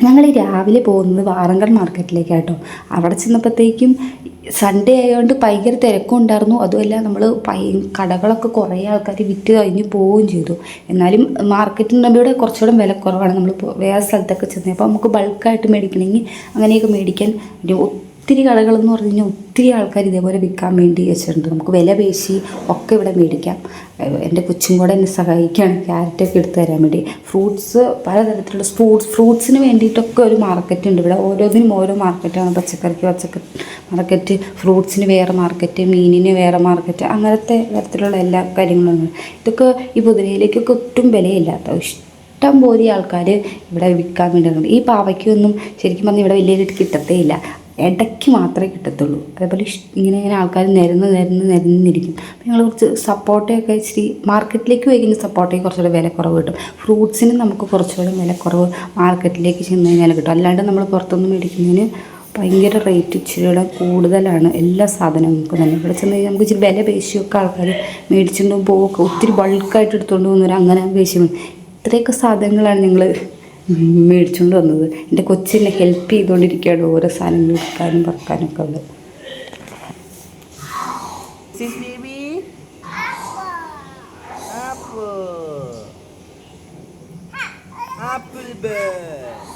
ഞങ്ങൾ രാവിലെ പോകുന്നത് വാറങ്കൽ മാർക്കറ്റിലേക്കാട്ടോ. അവിടെ ചെന്നപ്പോഴത്തേക്കും സൺഡേ ആയതുകൊണ്ട് ഭയങ്കര തിരക്കും ഉണ്ടായിരുന്നു. അതുമല്ല നമ്മൾ കടകളൊക്കെ കുറേ ആൾക്കാർ വിറ്റ് കഴിഞ്ഞ് പോവുകയും ചെയ്തു. എന്നാലും മാർക്കറ്റിൻ്റെ ഇവിടെ കുറച്ചുകൂടെ വില കുറവാണ്. നമ്മൾ വേറെ സ്ഥലത്തൊക്കെ ചെന്നത് അപ്പോൾ നമുക്ക് ബൾക്കായിട്ട് മേടിക്കണമെങ്കിൽ അങ്ങനെയൊക്കെ മേടിക്കാൻ ഒത്തിരി കടകളെന്ന് പറഞ്ഞു കഴിഞ്ഞാൽ ഒത്തിരി ആൾക്കാർ ഇതേപോലെ വിൽക്കാൻ വേണ്ടി വെച്ചിട്ടുണ്ട്. നമുക്ക് വില പേശി ഒക്കെ ഇവിടെ മേടിക്കാം. എൻ്റെ കൊച്ചും കൂടെ എന്നെ സഹായിക്കുകയാണ് ക്യാരറ്റൊക്കെ എടുത്ത് തരാൻ വേണ്ടി. ഫ്രൂട്ട്സ് പലതരത്തിലുള്ള ഫ്രൂട്ട്സിന് വേണ്ടിയിട്ടൊക്കെ ഒരു മാർക്കറ്റ് ഉണ്ട് ഇവിടെ. ഓരോന്നിനും ഓരോ മാർക്കറ്റാണ്. പച്ചക്കറി മാർക്കറ്റ്, ഫ്രൂട്ട്സിന് വേറെ മാർക്കറ്റ്, മീനിന് വേറെ മാർക്കറ്റ്, അങ്ങനത്തെ തരത്തിലുള്ള എല്ലാ കാര്യങ്ങളും. ഇതൊക്കെ ഈ പൊതുവയിലേക്കൊക്കെ ഒട്ടും വിലയില്ലാത്ത ഇഷ്ടം പോലെ ആൾക്കാർ ഇവിടെ വിൽക്കാൻ വേണ്ടി. ഈ പാവയ്ക്കൊന്നും ശരിക്കും പറഞ്ഞാൽ ഇവിടെ വലിയ കിട്ടത്തേ ഇല്ല. ഇടയ്ക്ക് മാത്രമേ കിട്ടത്തുള്ളൂ. അതേപോലെ ഇങ്ങനെ ആൾക്കാർ നിരന്നിരിക്കും. അപ്പോൾ ഞങ്ങൾ കുറച്ച് സപ്പോർട്ടയൊക്കെ ഇച്ചിരി മാർക്കറ്റിലേക്ക് പോയി സപ്പോർട്ടയ്ക്ക് കുറച്ചുകൂടെ വില കുറവ് കിട്ടും. ഫ്രൂട്ട്സിന് നമുക്ക് കുറച്ചുകൂടെ വിലക്കുറവ് മാർക്കറ്റിലേക്ക് ചെന്ന് കഴിഞ്ഞാൽ കിട്ടും. അല്ലാണ്ട് നമ്മൾ പുറത്തുനിന്ന് മേടിക്കുന്നതിന് ഭയങ്കര റേറ്റ് ഇച്ചിരിയുടെ കൂടുതലാണ് എല്ലാ സാധനവും. നമുക്ക് തന്നെ ഇവിടെ ചെന്ന് കഴിഞ്ഞാൽ നമുക്ക് ഇച്ചിരി വില പേശിയൊക്കെ ആൾക്കാർ മേടിച്ചുകൊണ്ട് പോകുക. ഒത്തിരി ബൾക്കായിട്ട് എടുത്തുകൊണ്ട് പോകുന്നവർ അങ്ങനെ പേശി. ഇത്രയൊക്കെ സാധനങ്ങളാണ് ഞങ്ങൾ മേടിച്ചുകൊണ്ട് വന്നത്. എൻ്റെ കൊച്ചിനെ ഹെൽപ്പ് ചെയ്തുകൊണ്ടിരിക്കുകയാണ് ഓരോ സാധനങ്ങൾ എടുക്കാനും പറക്കാനൊക്കെ ഉള്ളത്. Apple bird.